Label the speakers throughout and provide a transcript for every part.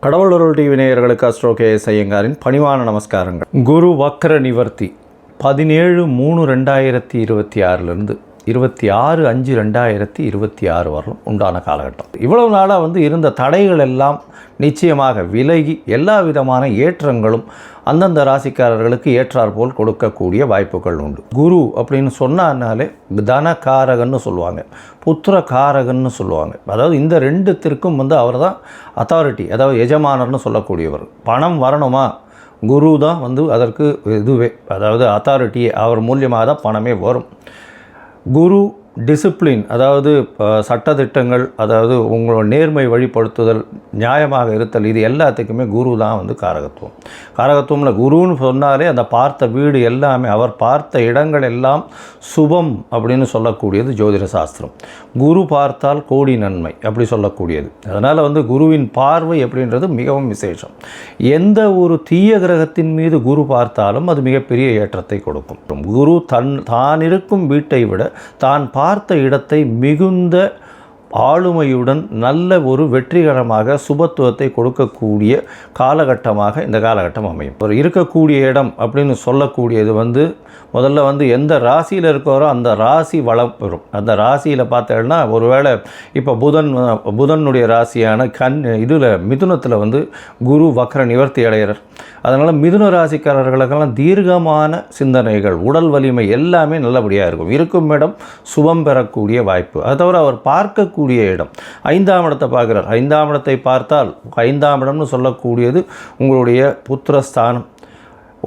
Speaker 1: கடவுளருள் TV நேயர்களுக்கு astro KS ஐயங்காரின் பணிவான நமஸ்காரங்கள். குரு வக்ர நிவர்த்தி 17/3/2026 26/5/2026 வரலும் உண்டான காலகட்டம். இவ்வளவு நாளாக இருந்த தடைகள் எல்லாம் நிச்சயமாக விலகி எல்லா விதமான ஏற்றங்களும் அந்தந்த ராசிக்காரர்களுக்கு ஏற்றாற்போல் கொடுக்கக்கூடிய வாய்ப்புகள் உண்டு. குரு அப்படின்னு சொன்னாலே தனகாரகன்னு சொல்லுவாங்க, புத்திரகாரகன்னு சொல்லுவாங்க. அதாவது இந்த ரெண்டுத்திற்கும் அவர் தான் அத்தாரிட்டி, அதாவது எஜமானர்னு சொல்லக்கூடியவர். பணம் வரணுமா, குரு தான் அதற்கு இதுவே, அதாவது அத்தாரிட்டியே, அவர் மூலியமாக தான் பணமே வரும். குரு டிசிப்ளின், அதாவது சட்டத்திட்டங்கள், அதாவது உங்களோட நேர்மை வழிபடுத்துதல், நியாயமாக இருத்தல், இது எல்லாத்துக்குமே குரு தான் காரகத்துவம். காரகத்துவமில் குருன்னு சொன்னாலே அந்த பார்த்த வீடு எல்லாமே, அவர் பார்த்த இடங்கள் எல்லாம் சுபம் அப்படின்னு சொல்லக்கூடியது ஜோதிட சாஸ்திரம். குரு பார்த்தால் கோடி நன்மை அப்படி சொல்லக்கூடியது. அதனால் குருவின் பார்வை அப்படின்றது மிகவும் விசேஷம். எந்த ஒரு தீய கிரகத்தின் மீது குரு பார்த்தாலும் அது மிகப்பெரிய ஏற்றத்தை கொடுக்கும். குரு தான் இருக்கும் வீட்டை விட தான் பார்த்த இடத்தை மிகுந்த ஆளுமையுடன் நல்ல ஒரு வெற்றிகரமாக சுபத்துவத்தை கொடுக்கக்கூடிய காலகட்டமாக இந்த காலகட்டம் அமையும். ஒரு இருக்கக்கூடிய இடம் அப்படின்னு சொல்லக்கூடியது முதல்ல எந்த ராசியில் இருக்கிறோ அந்த ராசி வளம் பெறும். அந்த ராசியில் பார்த்தேன்னா, ஒருவேளை இப்போ புதனுடைய ராசியான இதில் மிதுனத்தில் குரு வக்ர நிவர்த்தி அடைகிறார். அதனால் மிதுன ராசிக்காரர்களுக்கெல்லாம் தீர்க்கமான சிந்தனைகள், உடல் வலிமை எல்லாமே நல்லபடியாக இருக்கும் இடம் சுபம் பெறக்கூடிய வாய்ப்பு. அது தவிர அவர் பார்க்கக்கூடிய இடம் 5ஆம் இடத்தை பார்க்குறார். 5ஆம் இடத்தை பார்த்தால் 5ஆம் இடம்னு சொல்லக்கூடியது உங்களுடைய புத்திரஸ்தானம்,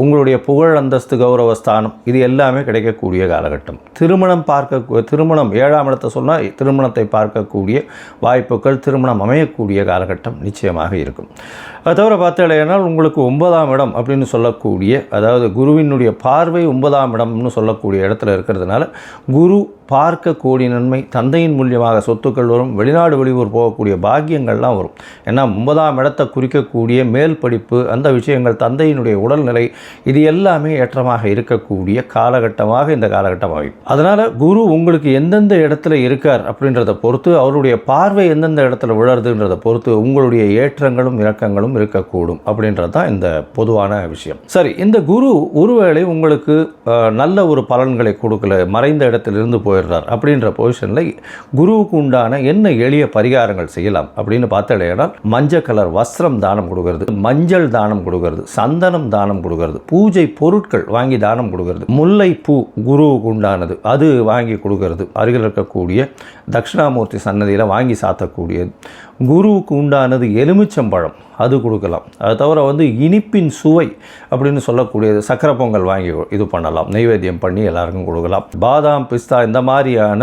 Speaker 1: உங்களுடைய புகழ் அந்தஸ்து கௌரவஸ்தானம், இது எல்லாமே கிடைக்கக்கூடிய காலகட்டம். திருமணம் 7ஆம் இடத்தை சொன்னால் திருமணத்தை பார்க்கக்கூடிய வாய்ப்புகள், திருமணம் அமையக்கூடிய காலகட்டம் நிச்சயமாக இருக்கும். அது தவிர பார்த்தீங்கன்னா உங்களுக்கு 9ஆம் இடம் அப்படின்னு சொல்லக்கூடிய, அதாவது குருவினுடைய பார்வை 9ஆம் இடம்னு சொல்லக்கூடிய இடத்துல இருக்கிறதுனால குரு பார்க்க கோடி நன்மை, தந்தையின் மூலியமாக சொத்துக்கள் வரும், வெளிநாடு வெளியூர் போகக்கூடிய பாக்கியங்கள்லாம் வரும். ஏன்னா 9ஆம் இடத்தை குறிக்கக்கூடிய மேல் படிப்பு, அந்த விஷயங்கள், தந்தையினுடைய உடல்நிலை, இது எல்லாமே ஏற்றமாக இருக்கக்கூடிய காலகட்டமாக இந்த காலகட்டம் ஆகும். அதனால் குரு உங்களுக்கு எந்தெந்த இடத்துல இருக்கார் அப்படின்றத பொறுத்து, அவருடைய பார்வை எந்தெந்த இடத்துல விழறதுன்றதை பொறுத்து உங்களுடைய ஏற்றங்களும் இறக்கங்களும் இருக்கக்கூடும் அப்படின்றது தான் இந்த பொதுவான விஷயம். சரி, இந்த குரு ஒருவேளை உங்களுக்கு நல்ல ஒரு பலன்களை கொடுக்கல, மறைந்த இடத்திலிருந்து போயிடுறார் அப்படின்ற பொசிஷனில் குருவுக்கு உண்டான என்ன எளிய பரிகாரங்கள் செய்யலாம் அப்படின்னு பார்த்தடையால், மஞ்சள் கலர் வஸ்திரம் தானம் கொடுக்கறது, மஞ்சள் தானம் கொடுக்கறது, சந்தனம் தானம் கொடுக்கறது, பூஜை பொருட்கள் வாங்கி தானம் கொடுக்கறது, முல்லை பூ குருவுக்கு உண்டானது அது வாங்கி கொடுக்கறது, அருகில் இருக்கக்கூடிய தட்சிணாமூர்த்தி சன்னதியில் வாங்கி சாத்தக்கூடியது, குருவுக்கு உண்டானது எலுமிச்சம்பழம் அது கொடுக்கலாம். அது தவிர இனிப்பின் சுவை அப்படின்னு சொல்லக்கூடியது சக்கரை பொங்கல் வாங்கி இது பண்ணலாம், நைவேத்தியம் பண்ணி எல்லாருக்கும் கொடுக்கலாம். பாதாம், பிஸ்தா இந்த மாதிரியான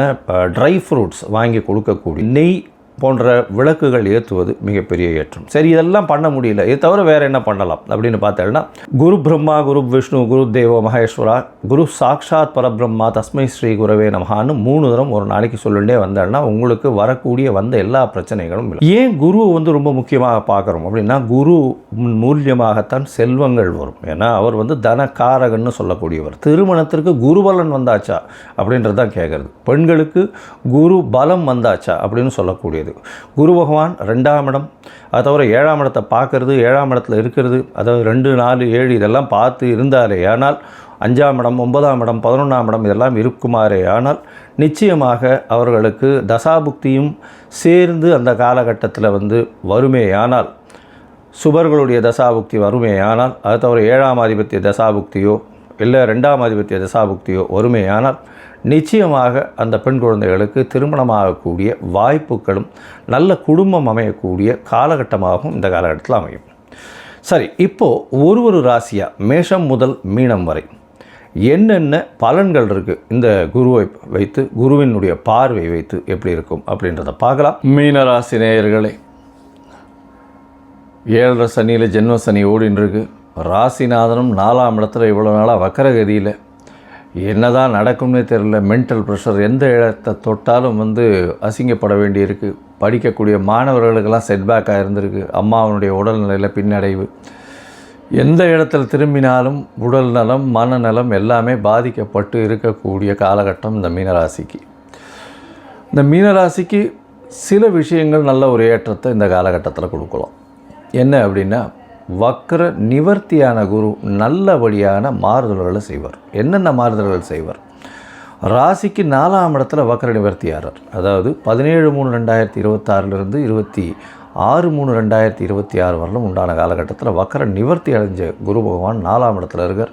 Speaker 1: ட்ரை ஃப்ரூட்ஸ் வாங்கி கொடுக்கக்கூடிய, நெய் போன்ற விளக்குகள் ஏற்றுவது மிகப்பெரிய ஏற்றம். சரி, இதெல்லாம் பண்ண முடியல, இது தவிர வேறு என்ன பண்ணலாம் அப்படின்னு பார்த்தேன்னா, குரு பிரம்மா, குரு விஷ்ணு, குரு தேவ மகேஸ்வரா, குரு சாக்ஷாத் பரபிரம்மா, தஸ்மை ஸ்ரீ குரவே நமஹான்னு 3 தரம் ஒரு நாளைக்கு சொல்லிட்டே வந்தேன்னா உங்களுக்கு வரக்கூடிய எல்லா பிரச்சனைகளும் இல்லை. ஏன் குரு ரொம்ப முக்கியமாக பார்க்குறோம் அப்படின்னா, குரு மூலியமாகத்தான் செல்வங்கள் வரும். ஏன்னா அவர் தனகாரகன்னு சொல்லக்கூடியவர். திருமணத்திற்கு குருபலன் வந்தாச்சா அப்படின்றது தான் கேட்குறது. பெண்களுக்கு குரு பலம் வந்தாச்சா அப்படின்னு சொல்லக்கூடியது. குரு பகவான் 2ஆம் இடம், அது தவிர 7ஆம் இடத்தை பார்க்கறது, 7ஆம் இடத்துல இருக்கிறது, அதாவது 2, 4, 7 இதெல்லாம் பார்த்து இருந்தாலே ஆனால், 5ஆம் இடம், 9ஆம் இடம், 11ஆம் இடம் இதெல்லாம் இருக்குமாறே ஆனால் நிச்சயமாக அவர்களுக்கு தசாபுக்தியும் சேர்ந்து அந்த காலகட்டத்தில் வருமேயானால், சுபர்களுடைய தசாபுக்தி வருமேயானால், அது தவிர 7ஆம் ஆதிபத்திய தசாபுக்தியோ இல்லை 2ஆம் ஆதிபத்திய தசாபுக்தியோ வருமேயானால் நிச்சயமாக அந்த பெண் குழந்தைகளுக்கு திருமணமாகக்கூடிய வாய்ப்புகளும் நல்ல குடும்பம் அமையக்கூடிய காலகட்டமாகவும் இந்த காலகட்டத்தில் அமையும். சரி, இப்போது ஒரு ராசியாக மேஷம் முதல் மீனம் வரை என்னென்ன பலன்கள் இருக்குது இந்த குருவை வைத்து, குருவினுடைய பார்வை வைத்து எப்படி இருக்கும் அப்படின்றத பார்க்கலாம். மீனராசி நேயர்களே, 7 சனியில் ஜென்ம சனி ஓடின்னு இருக்கு. ராசிநாதனும் 4ஆம் இடத்துல இவ்வளோ நாளாக வக்கரகதியில், என்னதான் நடக்கும்னே தெரியல. மென்டல் ப்ரெஷர், எந்த இடத்தை தொட்டாலும் அசிங்கப்பட வேண்டியிருக்கு. படிக்கக்கூடிய மாணவர்களுக்கெல்லாம் செட்பேக்காக இருந்திருக்கு. அம்மாவனுடைய உடல்நிலையில் பின்னடைவு, எந்த இடத்துல திரும்பினாலும் உடல் நலம், மனநலம் எல்லாமே பாதிக்கப்பட்டு இருக்கக்கூடிய காலகட்டம் இந்த மீனராசிக்கு. இந்த மீனராசிக்கு சில விஷயங்கள் நல்ல ஒரு ஏற்றத்தை இந்த காலகட்டத்தில் கொடுக்கலாம். என்ன அப்படின்னா, வக்ர நிவர்த்தியான குரு நல்லபடியான மாறுதல்களை செய்வார். என்னென்ன மாறுதல்கள் செய்வார்? ராசிக்கு 4ஆம் இடத்துல வக்ர நிவர்த்தியாளர். அதாவது 17/3/2026 26/3/2026 வரலும் உண்டான காலகட்டத்தில் வக்ர நிவர்த்தி அடைஞ்ச குரு பகவான் 4ஆம் இடத்துல இருக்கார்.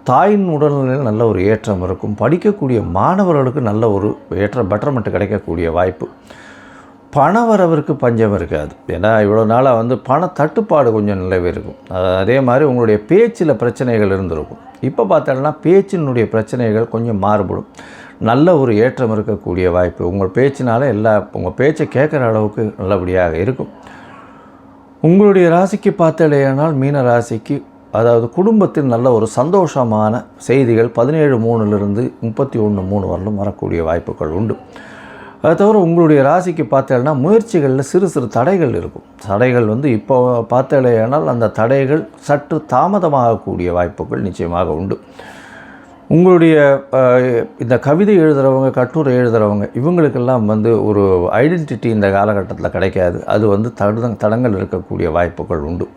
Speaker 1: தாயின் உடல்நிலையில் நல்ல ஒரு ஏற்றம் இருக்கும். படிக்கக்கூடிய மாணவர்களுக்கு நல்ல ஒரு பெட்டர்மெண்ட் கிடைக்கக்கூடிய வாய்ப்பு. பணவரவிற்கு பஞ்சம் இருக்காது. ஏன்னா இவ்வளோ நாளாக பண தட்டுப்பாடு கொஞ்சம் நிலவி இருக்கும். அதே மாதிரி உங்களுடைய பேச்சில் பிரச்சனைகள் இருந்திருக்கும். இப்போ பார்த்தோம்னா பேச்சினுடைய பிரச்சனைகள் கொஞ்சம் மாறுபடும். நல்ல ஒரு ஏற்றம் இருக்கக்கூடிய வாய்ப்பு. உங்கள் பேச்சினால உங்கள் பேச்சை கேட்குற அளவுக்கு நல்லபடியாக இருக்கும். உங்களுடைய ராசிக்கு பார்த்தலையானால் மீன ராசிக்கு, அதாவது குடும்பத்தில் நல்ல ஒரு சந்தோஷமான செய்திகள் 17/3 31/3 வரலும் வரக்கூடிய வாய்ப்புகள் உண்டு. அதை தவிர உங்களுடைய ராசிக்கு பார்த்தேன்னா முயற்சிகளில் சிறு சிறு தடைகள் இருக்கும். தடைகள் இப்போ பார்த்தேனால் அந்த தடைகள் சற்று தாமதமாகக்கூடிய வாய்ப்புகள் நிச்சயமாக உண்டு. உங்களுடைய இந்த கவிதை எழுதுகிறவங்க, கட்டுரை எழுதுகிறவங்க, இவங்களுக்கெல்லாம் ஒரு ஐடென்டிட்டி இந்த காலகட்டத்தில் கிடைக்காது. அது தடங்கள் இருக்கக்கூடிய வாய்ப்புகள் உண்டு.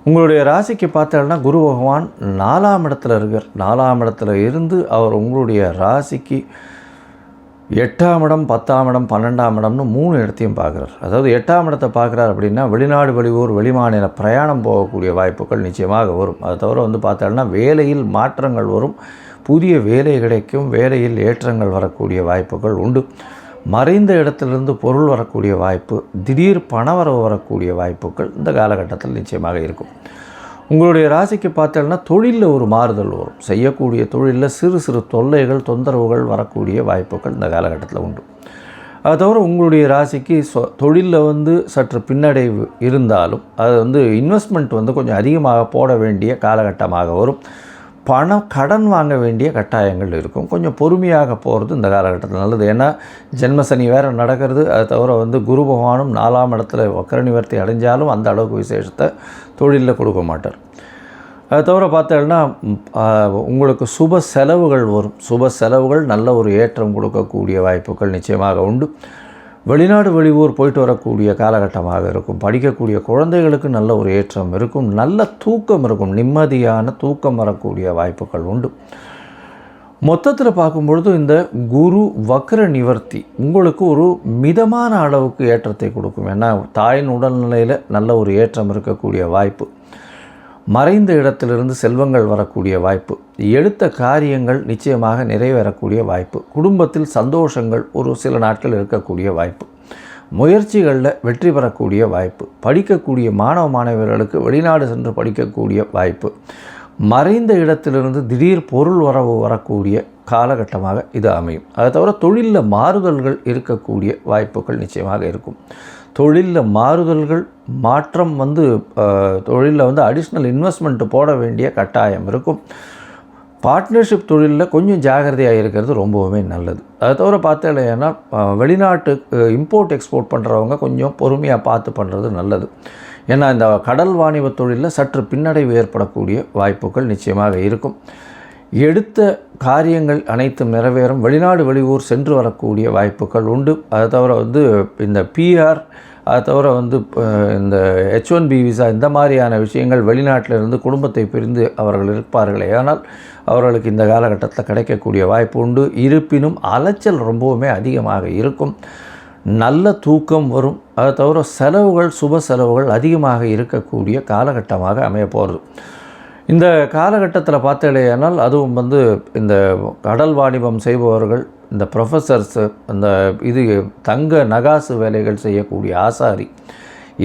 Speaker 1: உங்களுடைய ராசிக்கு பார்த்தேன்னா குரு பகவான் 4ஆம் இடத்துல இருக்கார். 4ஆம் இடத்துல இருந்து அவர் உங்களுடைய ராசிக்கு 8ஆம் இடம், 10ஆம் இடம், 12ஆம் இடம்னு 3 இடத்தையும் பார்க்குறார். அதாவது 8ஆம் இடத்தை பார்க்குறார் அப்படின்னா வெளிநாடு, வெளியூர், வெளிமாநில பிரயாணம் போகக்கூடிய வாய்ப்புகள் நிச்சயமாக வரும். அதை தவிர பார்த்தோம்னா வேலையில் மாற்றங்கள் வரும். புதிய வேலை கிடைக்கும். வேலையில் ஏற்றங்கள் வரக்கூடிய வாய்ப்புகள் உண்டு. மறைந்த இடத்திலிருந்து பொருள் வரக்கூடிய வாய்ப்பு, திடீர் பணவரவு வரக்கூடிய வாய்ப்புகள் இந்த காலகட்டத்தில் நிச்சயமாக இருக்கும். உங்களுடைய ராசிக்கு பார்த்தோம்னா தொழிலில் ஒரு மாறுதல் வரும். செய்யக்கூடிய தொழிலில் சிறு சிறு தொல்லைகள், தொந்தரவுகள் வரக்கூடிய வாய்ப்புகள் இந்த காலகட்டத்தில் உண்டு. அது தவிர உங்களுடைய ராசிக்கு தொழிலில் சற்று பின்னடைவு இருந்தாலும் அது இன்வெஸ்ட்மெண்ட் கொஞ்சம் அதிகமாக போட வேண்டிய காலகட்டமாக வரும். கடன் வாங்க வேண்டிய கட்டாயங்கள் இருக்கும். கொஞ்சம் பொறுமையாக போகிறது இந்த காலகட்டத்தில் நல்லது. ஏன்னா ஜென்மசனி வேறு நடக்கிறது. அது தவிர குரு பகவானும் 4ஆம் இடத்துல வக்ர நிவர்த்தி அடைஞ்சாலும் அந்த அளவுக்கு விசேஷத்தை தொழிலில் கொடுக்க மாட்டார். அது தவிர பார்த்தோம்னா உங்களுக்கு சுப செலவுகள் வரும். சுப செலவுகள் நல்ல ஒரு ஏற்றம் கொடுக்கக்கூடிய வாய்ப்புகள் நிச்சயமாக உண்டு. வெளிநாடு, வெளியூர் போயிட்டு வரக்கூடிய காலகட்டமாக இருக்கும். படிக்கக்கூடிய குழந்தைகளுக்கு நல்ல ஒரு ஏற்றம் இருக்கும். நல்ல தூக்கம் இருக்கும். நிம்மதியான தூக்கம் வரக்கூடிய வாய்ப்புகள் உண்டு. மொத்தத்தில் பார்க்கும்பொழுது இந்த குரு வக்ர நிவர்த்தி உங்களுக்கு ஒரு மிதமான அளவுக்கு ஏற்றத்தை கொடுக்கும். ஏன்னா தாயின் உடல்நிலையில் நல்ல ஒரு ஏற்றம் இருக்கக்கூடிய வாய்ப்பு. மறைந்த இடத்திலிருந்து செல்வங்கள் வரக்கூடிய வாய்ப்பு. எடுத்த காரியங்கள் நிச்சயமாக நிறைவேறக்கூடிய வாய்ப்பு. குடும்பத்தில் சந்தோஷங்கள் ஒரு சில நாட்கள் இருக்கக்கூடிய வாய்ப்பு. முயற்சிகளில் வெற்றி பெறக்கூடிய வாய்ப்பு. படிக்கக்கூடிய மாணவ மாணவியர்களுக்கு வெளிநாடு சென்று படிக்கக்கூடிய வாய்ப்பு. மறைந்த இடத்திலிருந்து திடீர் பொருள் வரவு வரக்கூடிய காலகட்டமாக இது அமையும். அதை தவிர தொழிலில் மாறுதல்கள் இருக்கக்கூடிய வாய்ப்புகள் நிச்சயமாக இருக்கும். தொழிலில் மாறுதல்கள், மாற்றம் தொழிலில் அடிஷ்னல் இன்வெஸ்ட்மெண்ட்டு போட வேண்டிய கட்டாயம் இருக்கும். பார்ட்னர்ஷிப் தொழிலில் கொஞ்சம் ஜாகிரதையாக இருக்கிறது ரொம்பவுமே நல்லது. அதை தவிர பார்த்தீங்கன்னா வெளிநாட்டு இம்போர்ட் எக்ஸ்போர்ட் பண்ணுறவங்க கொஞ்சம் பொறுமையாக பார்த்து பண்ணுறது நல்லது. ஏன்னா இந்த கடல் வாணிப தொழிலில் சற்று பின்னடைவு ஏற்படக்கூடிய வாய்ப்புகள் நிச்சயமாக இருக்கும். எடுத்த காரியங்கள் அனைத்தும் நிறைவேறும். வெளிநாடு, வெளியூர் சென்று வரக்கூடிய வாய்ப்புகள் உண்டு. அதை தவிர இந்த பிஆர், அதை தவிர இந்த H1B விசா, இந்த மாதிரியான விஷயங்கள் வெளிநாட்டிலிருந்து குடும்பத்தை பிரிந்து அவர்கள் இருப்பார்களே, ஆனால் அவர்களுக்கு இந்த காலகட்டத்தில் கிடைக்கக்கூடிய வாய்ப்பு உண்டு. இருப்பினும் அலைச்சல் ரொம்பவுமே அதிகமாக இருக்கும். நல்ல தூக்கம் வரும். அதை தவிர செலவுகள், சுப செலவுகள் அதிகமாக இருக்கக்கூடிய காலகட்டமாக அமைய போகிறது. இந்த காலகட்டத்தில் பார்த்தேனால் அதுவும் இந்த கடல் வாணிபம் செய்பவர்கள், இந்த ப்ரொஃபஸர்ஸு, இந்த தங்க நகாசு வேலைகள் செய்யக்கூடிய ஆசாரி,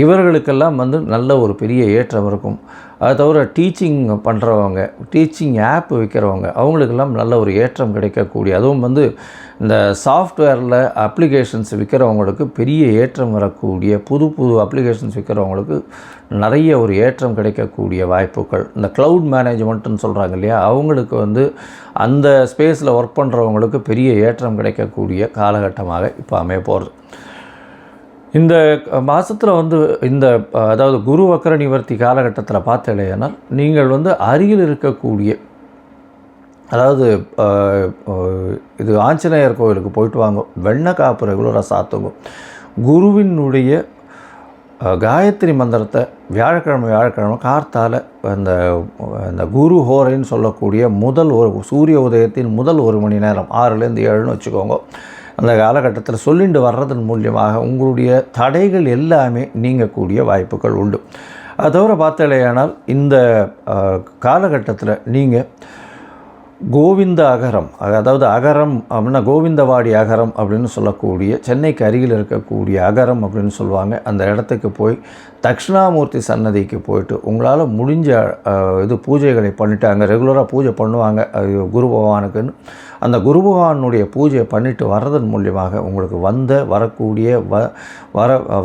Speaker 1: இவர்களுக்கெல்லாம் நல்ல ஒரு பெரிய ஏற்றம் இருக்கும். அதை தவிர டீச்சிங் பண்ணுறவங்க, டீச்சிங் ஆப் விற்கிறவங்க, அவங்களுக்கெல்லாம் நல்ல ஒரு ஏற்றம் கிடைக்கக்கூடிய, அதுவும் இந்த சாஃப்ட்வேரில் அப்ளிகேஷன்ஸ் விற்கிறவங்களுக்கு பெரிய ஏற்றம் வரக்கூடிய, புது புது அப்ளிகேஷன்ஸ் விற்கிறவங்களுக்கு நிறைய ஒரு ஏற்றம் கிடைக்கக்கூடிய வாய்ப்புகள். இந்த க்ளவுட் மேனேஜ்மெண்ட்டுன்னு சொல்கிறாங்க இல்லையா, அவங்களுக்கு அந்த ஸ்பேஸில் ஒர்க் பண்ணுறவங்களுக்கு பெரிய ஏற்றம் கிடைக்கக்கூடிய காலகட்டமாக இப்போ அமைய போகிறது. இந்த மாதத்தில் இந்த அதாவது குரு வக்ர நிவர்த்தி காலகட்டத்தில் பார்த்தேனால் நீங்கள் அருகில் இருக்கக்கூடிய, அதாவது இது ஆஞ்சநேயர் கோவிலுக்கு போயிட்டு வாங்க. வெண்ணெய் காப்பு ரெகுலராக சாத்துங்க. குருவினுடைய காயத்ரி மந்திரத்தை வியாழக்கிழமை கார்த்தால இந்த குரு ஹோரைன்னு சொல்லக்கூடிய சூரிய உதயத்தின் முதல் 1 மணி நேரம் 6லேருந்து 7ன்னு வச்சுக்கோங்க, அந்த காலகட்டத்தில் சொல்லிட்டு வர்றதன் மூலியமாக உங்களுடைய தடைகள் எல்லாமே நீங்கக்கூடிய வாய்ப்புகள் உண்டு. அது தவிர பார்த்தாலேயானால் இந்த காலகட்டத்தில் நீங்கள் கோவிந்த அகரம், அதாவது அகரம் அப்படின்னா கோவிந்தவாடி அகரம் அப்படின்னு சொல்லக்கூடிய சென்னைக்கு அருகில் இருக்கக்கூடிய அகரம் அப்படின்னு சொல்லுவாங்க, அந்த இடத்துக்கு போய் தட்சிணாமூர்த்தி சன்னதிக்கு போயிட்டு உங்களால் முடிஞ்ச பூஜைகளை பண்ணிவிட்டு, அங்கே ரெகுலராக பூஜை பண்ணுவாங்க குரு பகவானுக்குன்னு, அந்த குரு பகவானுடைய பூஜையை பண்ணிவிட்டு வர்றதன் மூலியமாக உங்களுக்கு வரக்கூடிய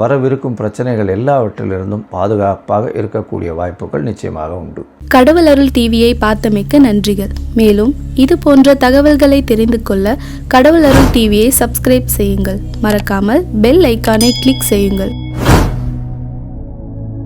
Speaker 1: வரவிருக்கும் பிரச்சனைகள் எல்லாவற்றிலிருந்தும் பாதுகாப்பாக இருக்கக்கூடிய வாய்ப்புகள் நிச்சயமாக உண்டு.
Speaker 2: கடவுள் அருள் டிவியை பார்த்தமைக்க நன்றிகள். மேலும் இது போன்ற தகவல்களை தெரிந்து கொள்ள கடவுள் அருள் டிவியை சப்ஸ்கிரைப் செய்யுங்கள். மறக்காமல் பெல் ஐக்கானை கிளிக் செய்யுங்கள்.